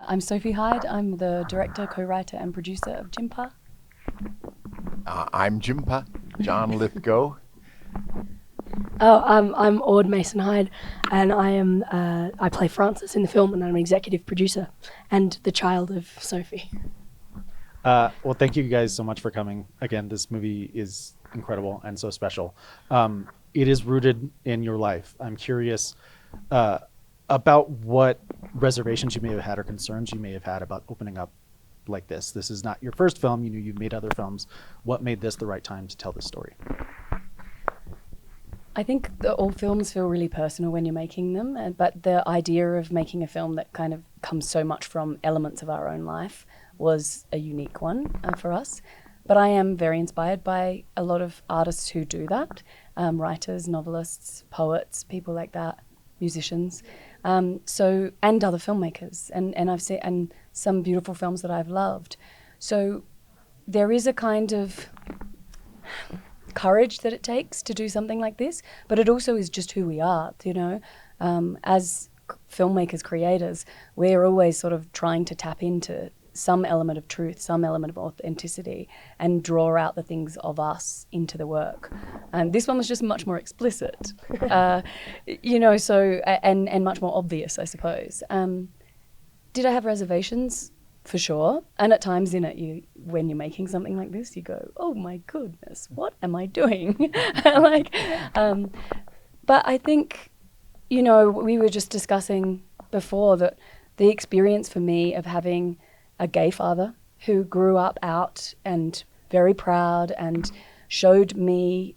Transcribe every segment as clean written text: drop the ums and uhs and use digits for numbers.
I'm Sophie Hyde. I'm the director, co-writer and producer of Jimpa. I'm Jimpa, John Lithgow. I'm Ord Mason Hyde, and I play Francis in the film, and I'm an executive producer and the child of Sophie. Well, thank you guys so much for coming. Again, this movie is incredible and so special. It is rooted in your life. I'm curious about what reservations you may have had or concerns you may have had about opening up like this. This is not your first film. You know, you've made other films. What made this the right time to tell this story? I think that all films feel really personal when you're making them, but the idea of making a film that kind of comes so much from elements of our own life was a unique one for us. But I am very inspired by a lot of artists who do that, writers, novelists, poets, people like that, musicians, and other filmmakers, and I've seen and some beautiful films that I've loved. So there is a kind of courage that it takes to do something like this, but it also is just who we are, you know. As filmmakers, creators, we're always sort of trying to tap into some element of truth, some element of authenticity, and draw out the things of us into the work. And this one was just much more explicit, you know, so, and much more obvious, I suppose. Did I have reservations? For sure. And at times in it, when you're making something like this, you go, oh my goodness, what am I doing? But I think, you know, we were just discussing before that the experience for me of having a gay father who grew up out and very proud and showed me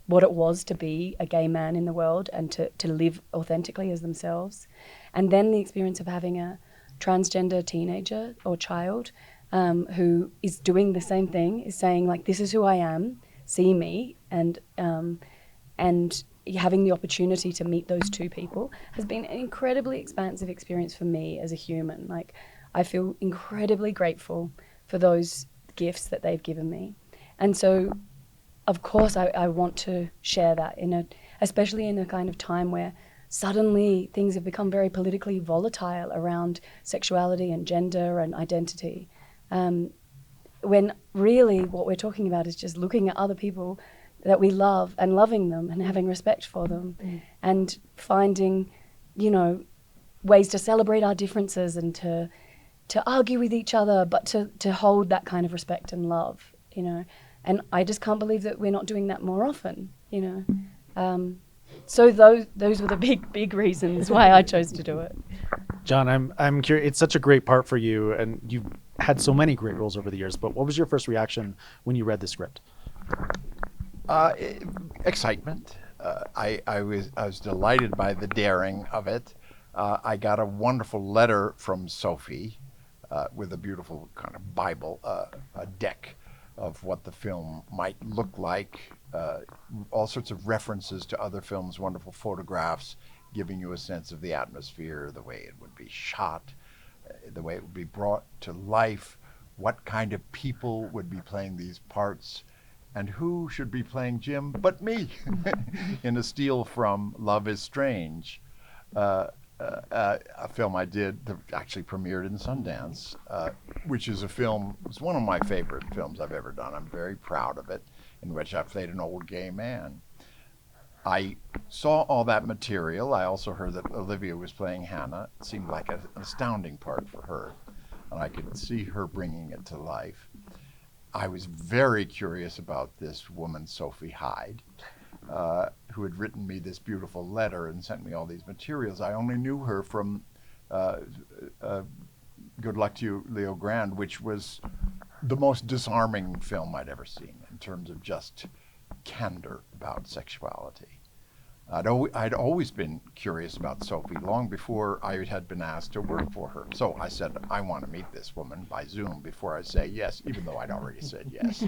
what it was to be a gay man in the world and to live authentically as themselves. And then the experience of having a transgender teenager or child who is doing the same thing, is saying like, this is who I am, see me, and having the opportunity to meet those two people has been an incredibly expansive experience for me as a human. Like, I feel incredibly grateful for those gifts that they've given me. And so, of course, I want to share that, especially in a kind of time where suddenly things have become very politically volatile around sexuality and gender and identity. When really what we're talking about is just looking at other people that we love and loving them and having respect for them and finding, you know, ways to celebrate our differences and to argue with each other, but to hold that kind of respect and love, you know. And I just can't believe that we're not doing that more often, you know. So those were the big reasons why I chose to do it. John, I'm curious. It's such a great part for you, and you've had so many great roles over the years. But what was your first reaction when you read the script? Excitement. I was delighted by the daring of it. I got a wonderful letter from Sophie with a beautiful kind of Bible, a deck of what the film might look like, all sorts of references to other films, wonderful photographs, giving you a sense of the atmosphere, the way it would be shot, the way it would be brought to life, what kind of people would be playing these parts, and who should be playing Jim but me in a steal from Love is Strange, a film I did that actually premiered in Sundance, which is it's one of my favorite films I've ever done. I'm very proud of it, in which I played an old gay man. I saw all that material. I also heard that Olivia was playing Hannah. It seemed like an astounding part for her, and I could see her bringing it to life. I was very curious about this woman, Sophie Hyde, who had written me this beautiful letter and sent me all these materials. I only knew her from Good Luck to You, Leo Grand, which was the most disarming film I'd ever seen in terms of just candor about sexuality. I'd always been curious about Sophie long before I had been asked to work for her. So I said, I want to meet this woman by Zoom before I say yes, even though I'd already said yes.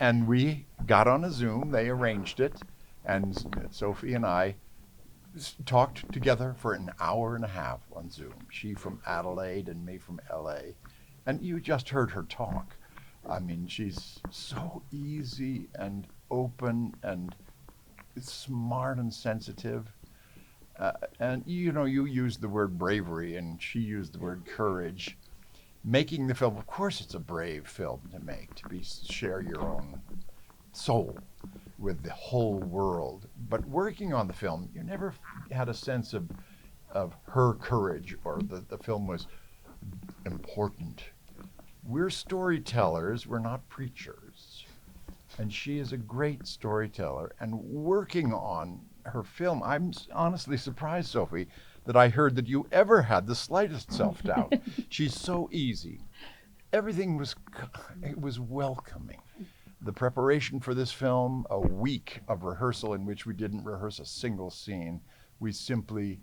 And we got on a Zoom, they arranged it, and Sophie and I talked together for an hour and a half on Zoom. She from Adelaide and me from LA. And you just heard her talk. I mean, she's so easy and open and smart and sensitive. And you used the word bravery, and she used the word courage. Making the film, of course, it's a brave film to make, share your own soul with the whole world. But working on the film, you never had a sense of her courage, or the film was important. We're storytellers, we're not preachers. And she is a great storyteller. And working on her film, I'm honestly surprised, Sophie, that I heard that you ever had the slightest self-doubt. She's so easy. Everything was welcoming. The preparation for this film, a week of rehearsal in which we didn't rehearse a single scene, we simply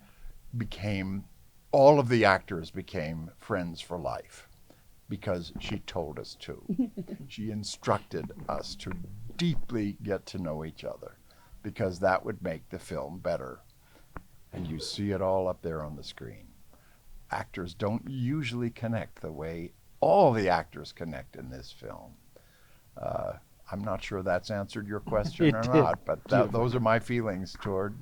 all of the actors became friends for life because she told us to. She instructed us to deeply get to know each other because that would make the film better. And you see it all up there on the screen. Actors don't usually connect the way all the actors connect in this film. I'm not sure that's answered your question or not, but those are my feelings toward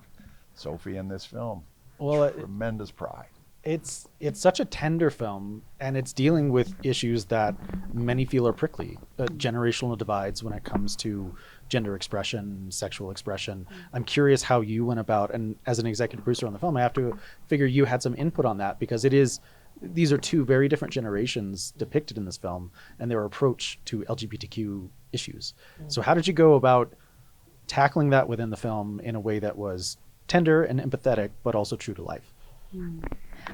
Sophie in this film. Well, Tremendous pride. It's such a tender film, and it's dealing with issues that many feel are prickly, generational divides when it comes to gender expression, sexual expression. I'm curious how you went about, and as an executive producer on the film, I have to figure you had some input on that, because these are two very different generations depicted in this film and their approach to LGBTQ issues. So how did you go about tackling that within the film in a way that was tender and empathetic, but also true to life?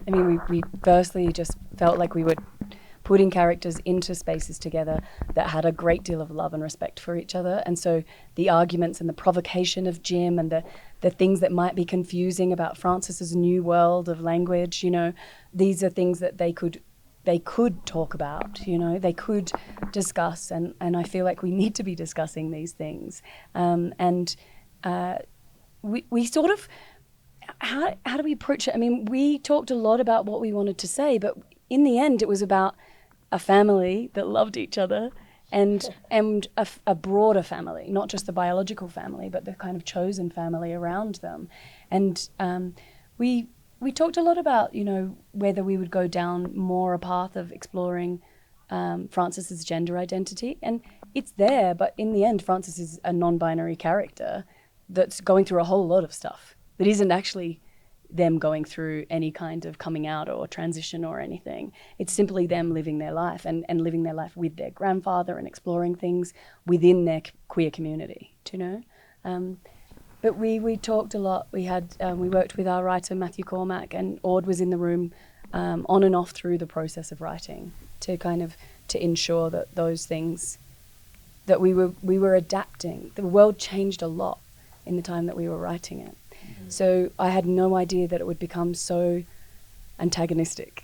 I mean, we firstly just felt like we were putting characters into spaces together that had a great deal of love and respect for each other. And so the arguments and the provocation of Jim and the things that might be confusing about Francis's new world of language, these are things that they could talk about, they could discuss. And I feel like we need to be discussing these things. We sort of, how do we approach it? I mean, we talked a lot about what we wanted to say, but in the end, it was about a family that loved each other and a broader family, not just the biological family, but the kind of chosen family around them. And we talked a lot about, whether we would go down more a path of exploring Francis's gender identity. And it's there, but in the end, Francis is a non-binary character that's going through a whole lot of stuff that isn't actually them going through any kind of coming out or transition or anything. It's simply them living their life and living their life with their grandfather and exploring things within their queer community, But we talked a lot. We worked with our writer, Matthew Cormack, and Ord was in the room on and off through the process of writing to ensure that those things, that we were adapting. The world changed a lot in the time that we were writing it. So I had no idea that it would become so antagonistic,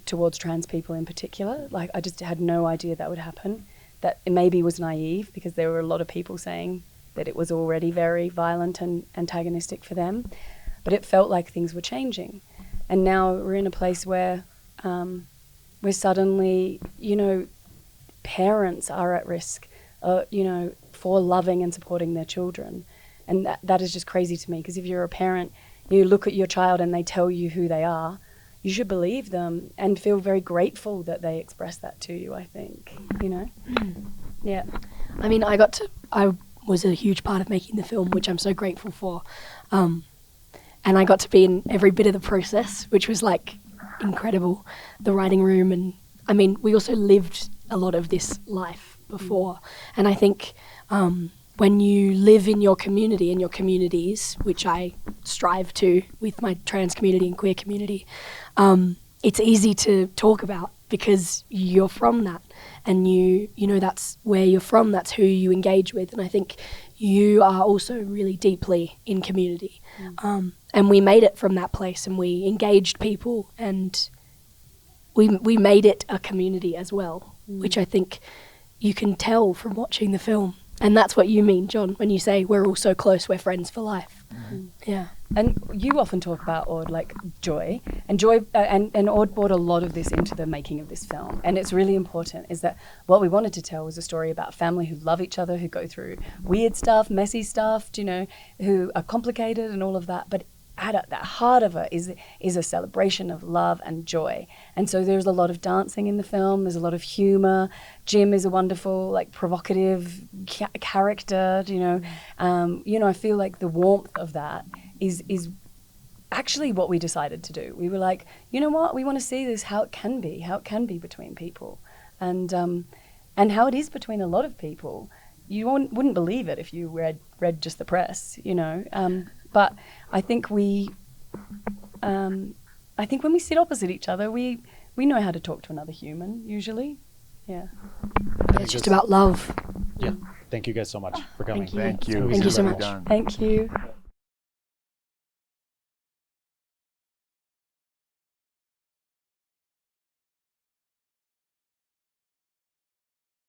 towards trans people in particular. Like, I just had no idea that would happen. That it maybe was naive because there were a lot of people saying that it was already very violent and antagonistic for them. But it felt like things were changing. And now we're in a place where we're suddenly, parents are at risk, for loving and supporting their children. And that is just crazy to me, because if you're a parent, you look at your child and they tell you who they are, you should believe them and feel very grateful that they express that to you, I think, Yeah. I mean, I was a huge part of making the film, which I'm so grateful for. And I got to be in every bit of the process, which was like incredible. The writing room, and I mean, we also lived a lot of this life before. And I think when you live in your community and your communities, which I strive to with my trans community and queer community, it's easy to talk about because you're from that, and you know that's where you're from, that's who you engage with. And I think you are also really deeply in community. And we made it from that place, and we engaged people, and we made it a community as well, which I think you can tell from watching the film. And that's what you mean, John, when you say we're all so close, we're friends for life. Yeah. And you often talk about Ord, like joy, and Ord brought a lot of this into the making of this film. And it's really important, is that what we wanted to tell was a story about family who love each other, who go through weird stuff, messy stuff, who are complicated and all of that, but at the heart of it is a celebration of love and joy. And so there's a lot of dancing in the film. There's a lot of humor. Jim is a wonderful, like, provocative character. You know, I feel like the warmth of that is actually what we decided to do. We were like, you know what, we want to see this how it can be between people, and how it is between a lot of people. You wouldn't believe it if you read just the press, you know. But I think when we sit opposite each other, we know how to talk to another human usually. Yeah. It's just about love. Yeah. Thank you guys so much for coming. Thank you. Thank you. Thank you so Well much. done. Thank you.